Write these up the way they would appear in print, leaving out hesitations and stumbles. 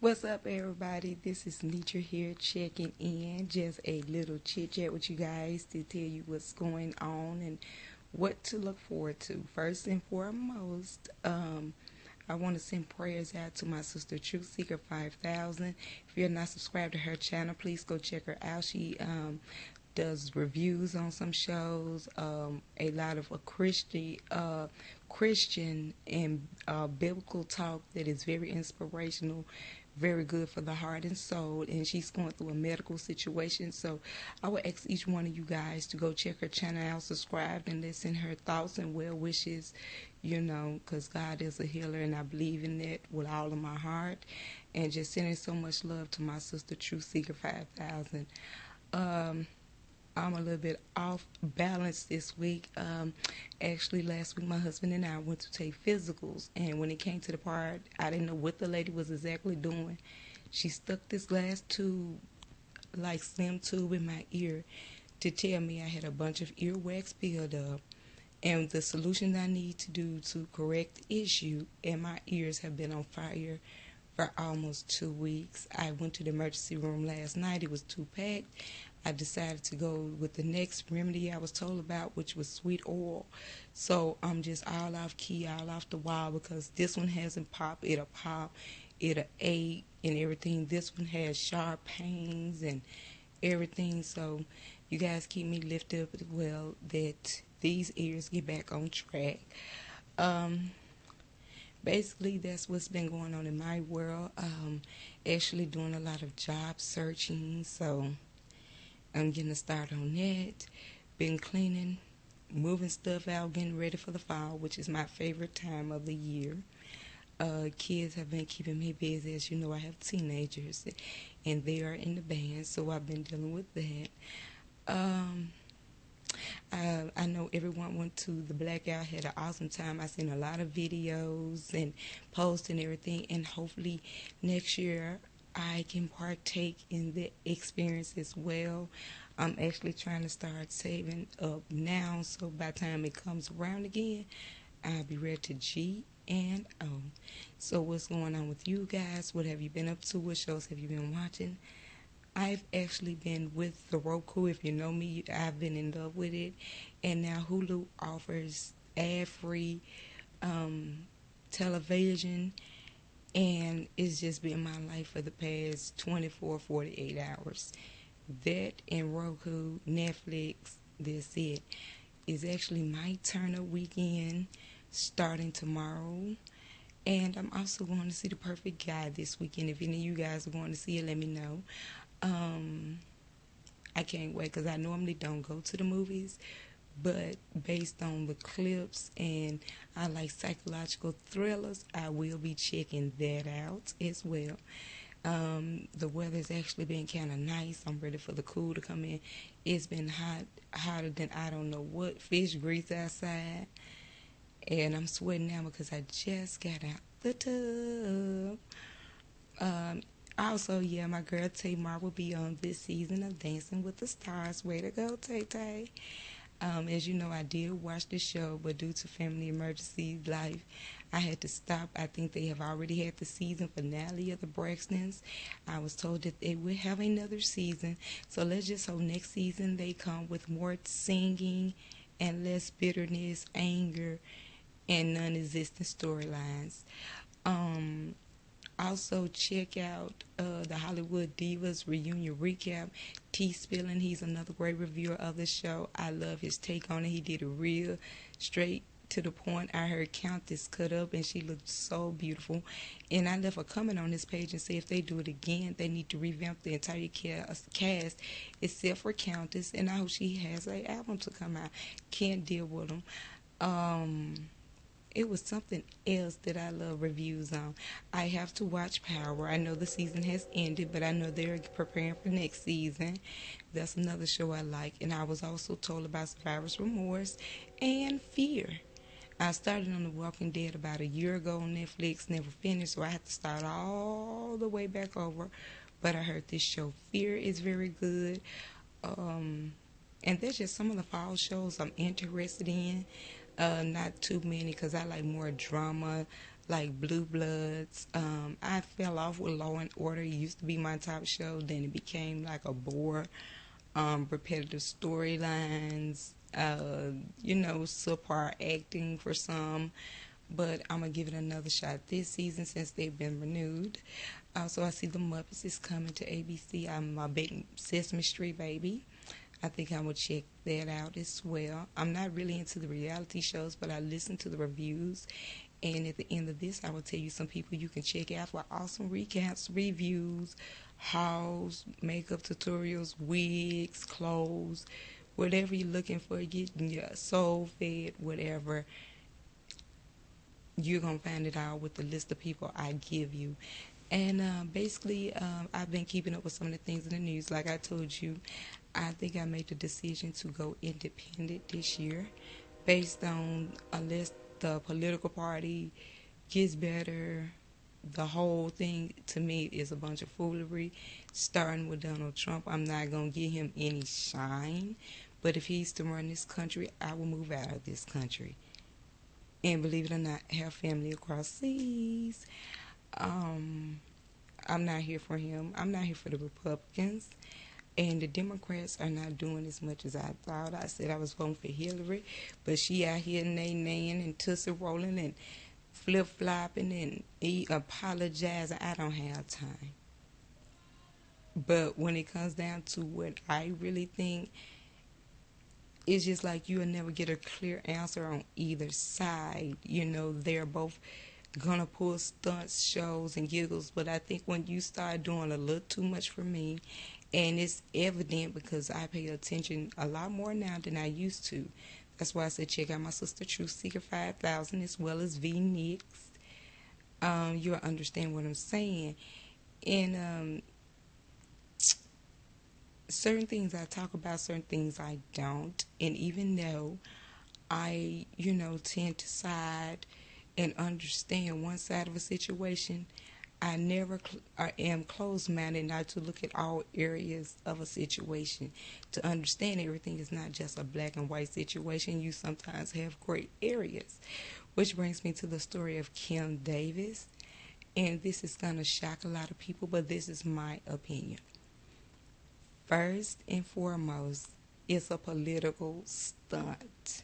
What's up, everybody? This is Nitra here checking in. Just a little chit chat with you guys to tell you what's going on and what to look forward to. First and foremost, I want to send prayers out to my sister Truth Seeker 5000. If you're not subscribed to her channel, please go check her out. She does reviews on some shows, a lot of Christian and biblical talk that is very inspirational, very good for the heart and soul, and she's going through a medical situation. So I would ask each one of you guys to go check her channel out, subscribe, and listen her thoughts and well wishes, because God is a healer, and I believe in that with all of my heart. And just sending so much love to my sister Truth Seeker 5000. I'm a little bit off balance this week. Actually, last week my husband and I went to take physicals, and when it came to the part, I didn't know what the lady was exactly doing. She stuck this glass tube, like slim tube, in my ear to tell me I had a bunch of earwax buildup, and the solution I need to do to correct the issue, and my ears have been on fire for almost 2 weeks. I went to the emergency room last night. It was too packed. I decided to go with the next remedy I was told about, which was sweet oil. So I'm just all off key, all off the wall, because this one hasn't popped. It'll pop, it'll ache and everything. This one has sharp pains and everything. So you guys keep me lifted up as well, that these ears get back on track. Basically, that's what's been going on in my world. Actually doing a lot of job searching, so I'm getting a start on that. Been cleaning, moving stuff out, getting ready for the fall, which is my favorite time of the year. Kids have been keeping me busy. As you know, I have teenagers, and they are in the band, so I've been dealing with that. I know everyone went to the Blackout, had an awesome time. I seen a lot of videos and posts and everything, and hopefully next year I can partake in the experience as well. I'm actually trying to start saving up now, so by the time it comes around again, I'll be ready to G and O. So what's going on with you guys? What have you been up to? What shows have you been watching? I've actually been with the Roku. If you know me, I've been in love with it. And now Hulu offers ad-free television, and it's just been my life for the past 24, 48 hours. That and Roku, Netflix, that's it. It's actually my turn of weekend starting tomorrow. And I'm also going to see The Perfect Guy this weekend. If any of you guys are going to see it, let me know. I can't wait, because I normally don't go to the movies, but based on the clips, and I like psychological thrillers, I will be checking that out as well. The weather's actually been kind of nice. I'm ready for the cool to come in. It's been hot, hotter than I don't know what, fish grease outside, and I'm sweating now because I just got out the tub. Also, yeah, my girl Tamar will be on this season of Dancing with the Stars. Way to go, Tay-Tay. As you know, I did watch the show, but due to family emergency life, I had to stop. I think they have already had the season finale of the Braxtons. I was told that they will have another season, so let's just hope next season they come with more singing and less bitterness, anger, and non-existent storylines. Also, check out the Hollywood Divas reunion recap. T. Spilling, he's another great reviewer of the show. I love his take on it. He did it real straight to the point. I heard Countess cut up, and she looked so beautiful. And I left a comment on his page and said if they do it again, they need to revamp the entire cast except for Countess. And I hope she has an album to come out. Can't deal with them. It was something else that I love reviews on. I have to watch Power. I know the season has ended, but I know they're preparing for next season. That's another show I like. And I was also told about Survivor's Remorse and Fear. I started on The Walking Dead about a year ago on Netflix, never finished, so I had to start all the way back over. But I heard this show, Fear, is very good. And there's just some of the fall shows I'm interested in. Not too many, because I like more drama, like Blue Bloods. I fell off with Law and Order. It used to be my top show. Then it became like a bore. Repetitive storylines. Subpar acting for some. But I'm gonna give it another shot this season since they've been renewed. Also, I see the Muppets is coming to ABC. I'm a big Sesame Street baby. I think I will check that out as well. I'm not really into the reality shows, but I listen to the reviews. And at the end of this, I will tell you some people you can check out for awesome recaps, reviews, hauls, makeup tutorials, wigs, clothes, whatever you're looking for, getting your soul fed, whatever. You're going to find it all with the list of people I give you. And basically, I've been keeping up with some of the things in the news. Like I told you, I think I made the decision to go independent this year based on unless the political party gets better. The whole thing to me is a bunch of foolery, starting with Donald Trump. I'm not going to give him any shine. But if he's to run this country, I will move out of this country. And believe it or not, have family across seas. I'm not here for him. I'm not here for the Republicans. And the Democrats are not doing as much as I thought. I said I was voting for Hillary, but she out here nay-naying and tussle rolling and flip-flopping and apologizing. I don't have time. But when it comes down to what I really think, it's just like you'll never get a clear answer on either side. They're both gonna pull stunts, shows, and giggles, but I think when you start doing a little too much for me, and it's evident because I pay attention a lot more now than I used to. That's why I said check out my sister Truth Seeker 5000 as well as V Nix. You'll understand what I'm saying. And certain things I talk about, certain things I don't. And even though I, tend to side and understand one side of a situation, I never am closed-minded not to look at all areas of a situation. To understand everything is not just a black and white situation. You sometimes have gray areas. Which brings me to the story of Kim Davis. And this is going to shock a lot of people, but this is my opinion. First and foremost, it's a political stunt.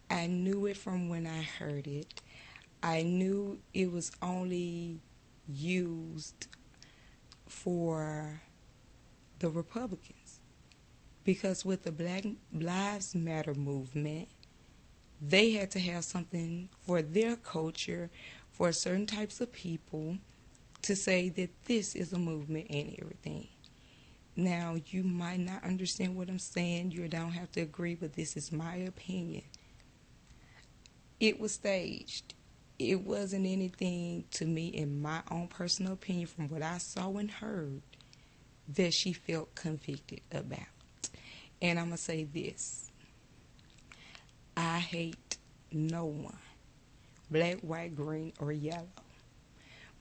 I knew it from when I heard it. I knew it was only used for the Republicans. Because with the Black Lives Matter movement, they had to have something for their culture, for certain types of people, to say that this is a movement and everything. Now, you might not understand what I'm saying. You don't have to agree, but this is my opinion. It was staged. It wasn't anything to me, in my own personal opinion, from what I saw and heard, that she felt convicted about. And I'm going to say this. I hate no one, black, white, green, or yellow.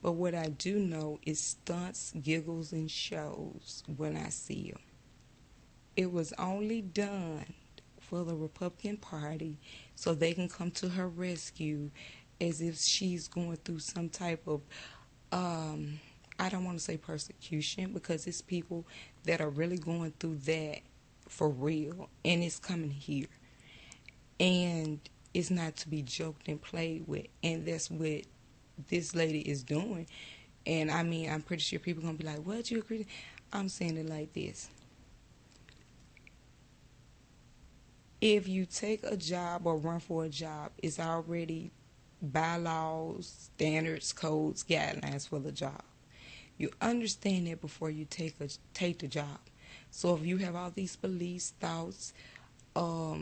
But what I do know is stunts, giggles, and shows when I see them. It was only done for the Republican Party so they can come to her rescue as if she's going through some type of, I don't want to say persecution, because it's people that are really going through that for real, and it's coming here. And it's not to be joked and played with, and that's what this lady is doing. And I mean, I'm pretty sure people are going to be like, what, you agree? I'm saying it like this. If you take a job or run for a job, it's already bylaws, standards, codes, guidelines for the job. You understand that before you take the job. So if you have all these beliefs, thoughts, or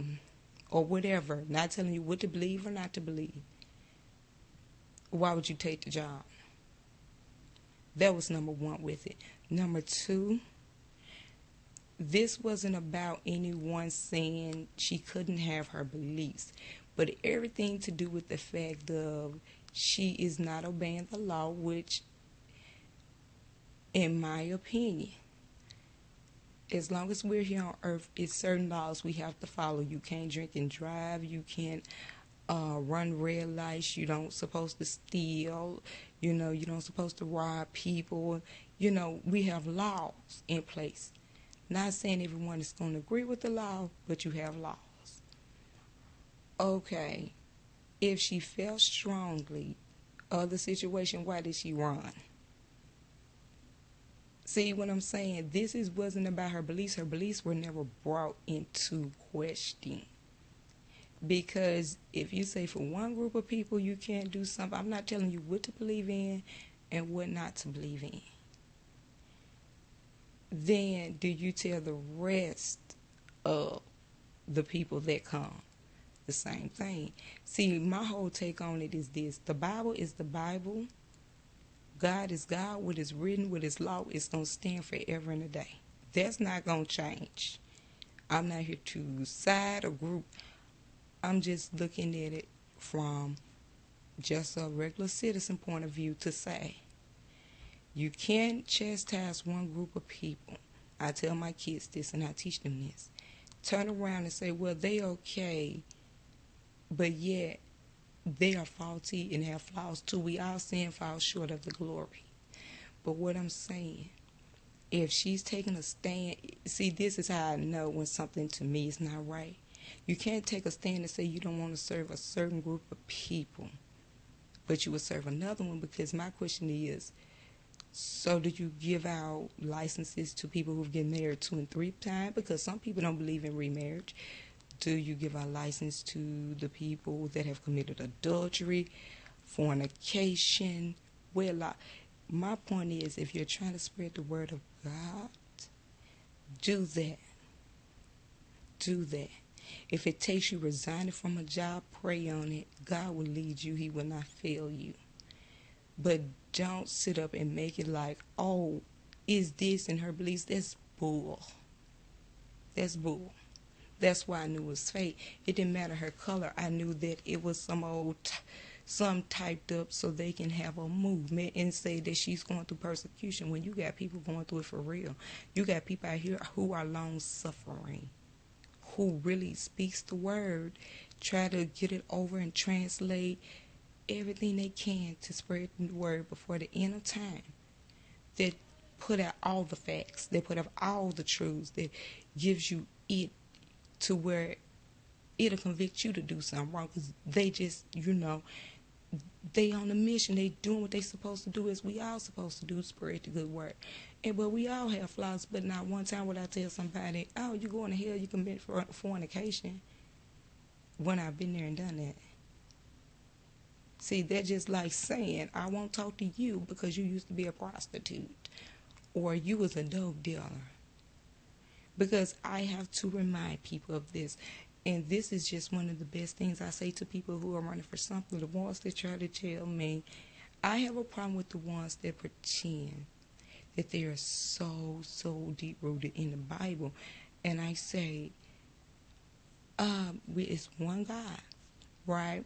whatever, not telling you what to believe or not to believe, why would you take the job? That was number one with it. Number two, this wasn't about anyone saying she couldn't have her beliefs, but everything to do with the fact of she is not obeying the law, which, in my opinion, as long as we're here on earth, it's certain laws we have to follow. You can't drink and drive. You can't run red lights. You don't supposed to steal. You don't supposed to rob people. We have laws in place. Not saying everyone is going to agree with the law, but you have laws. Okay, if she felt strongly of the situation, why did she run? See what I'm saying? This wasn't about her beliefs. Her beliefs were never brought into question. Because if you say for one group of people you can't do something, I'm not telling you what to believe in and what not to believe in. Then do you tell the rest of the people that come the same thing? See, my whole take on it is this. The Bible is the Bible. God is God. What is written, what is law, is going to stand forever and a day. That's not going to change. I'm not here to side or group. I'm just looking at it from just a regular citizen point of view to say, you can't chastise one group of people. I tell my kids this and I teach them this. Turn around and say, well, they okay, but yet they are faulty and have flaws too. We all sin fall short of the glory. But what I'm saying, if she's taking a stand, see, this is how I know when something to me is not right. You can't take a stand and say you don't want to serve a certain group of people, but you will serve another one. Because my question is, so did you give out licenses to people who've been married 2 and 3 times? Because some people don't believe in remarriage. Do you give out license to the people that have committed adultery, fornication, wedlock? My point is, if you're trying to spread the word of God, do that. Do that. If it takes you resigning from a job, pray on it. God will lead you. He will not fail you. But don't sit up and make it like, oh, is this in her beliefs? That's bull. That's bull. That's why I knew it was fake. It didn't matter her color. I knew that it was some typed up so they can have a movement and say that she's going through persecution when you got people going through it for real. You got people out here who are long suffering, who really speaks the word, try to get it over and translate everything they can to spread the word before the end of time. That put out all the facts. They put out all the truths. That gives you it to where it'll convict you to do something wrong. Because they just, they on a mission. They doing what they supposed to do, as we all supposed to do, spread the good word. But we all have flaws. But not one time would I tell somebody, oh, you going to hell, you commit fornication, when I've been there and done that. See, they're just like saying, I won't talk to you because you used to be a prostitute or you was a dope dealer. Because I have to remind people of this. And this is just one of the best things I say to people who are running for something. The ones that try to tell me, I have a problem with the ones that pretend that they are so deep-rooted in the Bible. And I say, it's one God, right?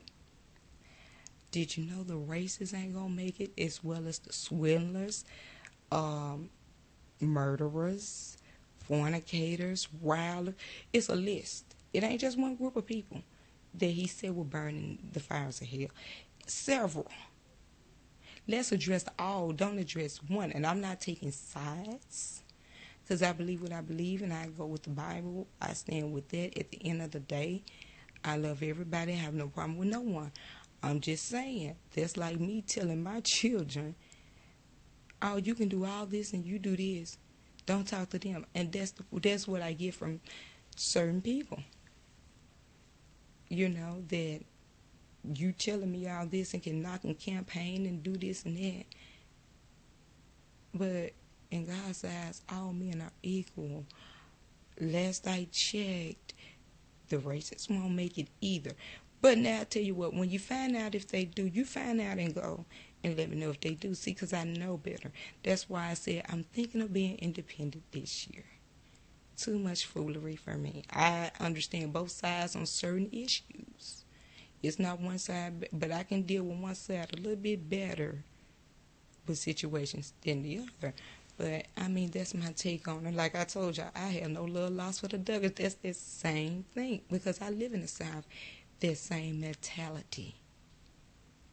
Did you know the racists ain't gonna make it, as well as the swindlers, murderers, fornicators, rilers? It's a list. It ain't just one group of people that he said will burn in the fires of hell. Several. Let's address all. Don't address one. And I'm not taking sides, because I believe what I believe, and I go with the Bible. I stand with that. At the end of the day, I love everybody. I have no problem with no one. I'm just saying, that's like me telling my children, oh, you can do all this and you do this. Don't talk to them. And that's what I get from certain people. That you telling me all this and can knock and campaign and do this and that. But in God's eyes, all men are equal. Last I checked, the racists won't make it either. But now I tell you what, when you find out if they do, you find out and go and let me know if they do. See, because I know better. That's why I said I'm thinking of being independent this year. Too much foolery for me. I understand both sides on certain issues. It's not one side, but I can deal with one side a little bit better with situations than the other. But, that's my take on it. Like I told y'all, I have no love lost for the Douglas. That's the same thing, because I live in the South. that same mentality.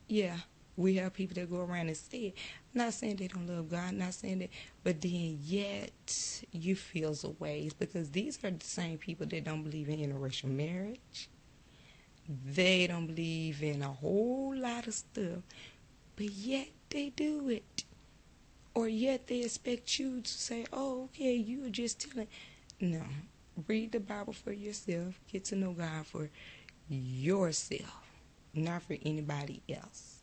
Yeah, we have people that go around and say it. I'm not saying they don't love God, not saying that, but then yet you feel the ways because these are the same people that don't believe in interracial marriage. They don't believe in a whole lot of stuff, but yet they do it. Or yet they expect you to say, oh, okay, you were just telling. No, read the Bible for yourself. Get to know God for yourself, not for anybody else.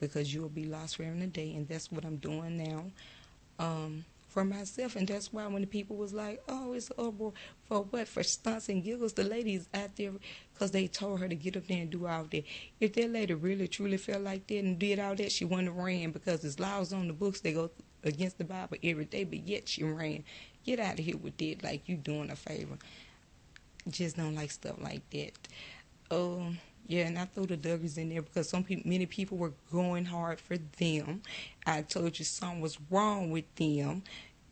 Because you will be lost forever in a day, and that's what I'm doing now. For myself, and that's why when the people was like, oh, it's over for what? For stunts and giggles, the ladies out there, because they told her to get up there and do all that. If that lady really, truly felt like that and did all that, she wouldn't have ran, because there's laws on the books that go against the Bible every day, but yet she ran. Get out of here with that, like you doing a favor. Just don't like stuff like that. Yeah, and I threw the Dougies in there because many people were going hard for them. I told you something was wrong with them,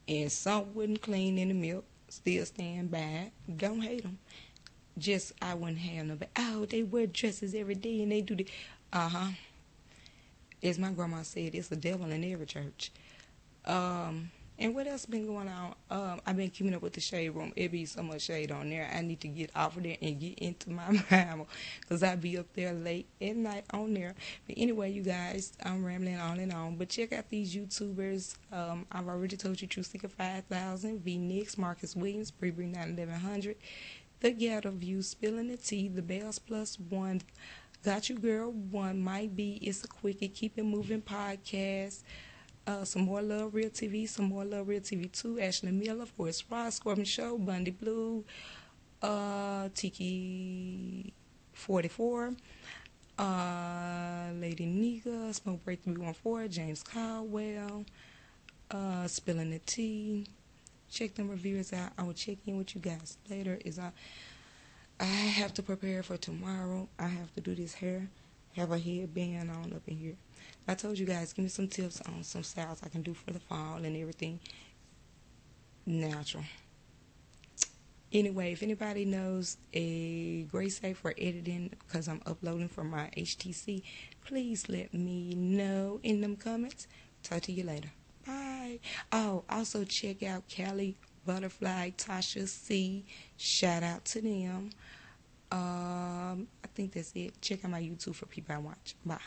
and some wouldn't clean in the milk. Still stand by. Don't hate them. Just I wouldn't have nobody. Oh, they wear dresses every day and they do the. As my grandma said, it's a devil in every church. And what else been going on? I've been keeping up with the shade room. It be so much shade on there. I need to get off of there and get into my Bible because I be up there late at night on there. But anyway, you guys, I'm rambling on and on. But check out these YouTubers. I've already told you, True Seeker 5000, V Nix, Marcus Williams, Bree 91100, The Ghetto View, Spilling the Tea, The Bells Plus One, Got You Girl 1, Might Be, It's a Quickie, Keep It Moving podcast. Some More Love Real TV, Some More Love Real TV 2, Ashley Miller, Forrest Ross, Scorpion Show, Bundy Blue, Tiki 44, Lady Nika, Smoke Break 314, James Caldwell, Spilling the Tea. Check them reviews out. I will check in with you guys later. I have to prepare for tomorrow. I have to do this hair, have a headband on up in here. I told you guys, give me some tips on some styles I can do for the fall and everything natural. Anyway, if anybody knows a great site for editing, because I'm uploading for my HTC, please let me know in them comments. Talk to you later. Bye. Oh, also check out Callie Butterfly, Tasha C. Shout out to them. I think that's it. Check out my YouTube for people I watch. Bye.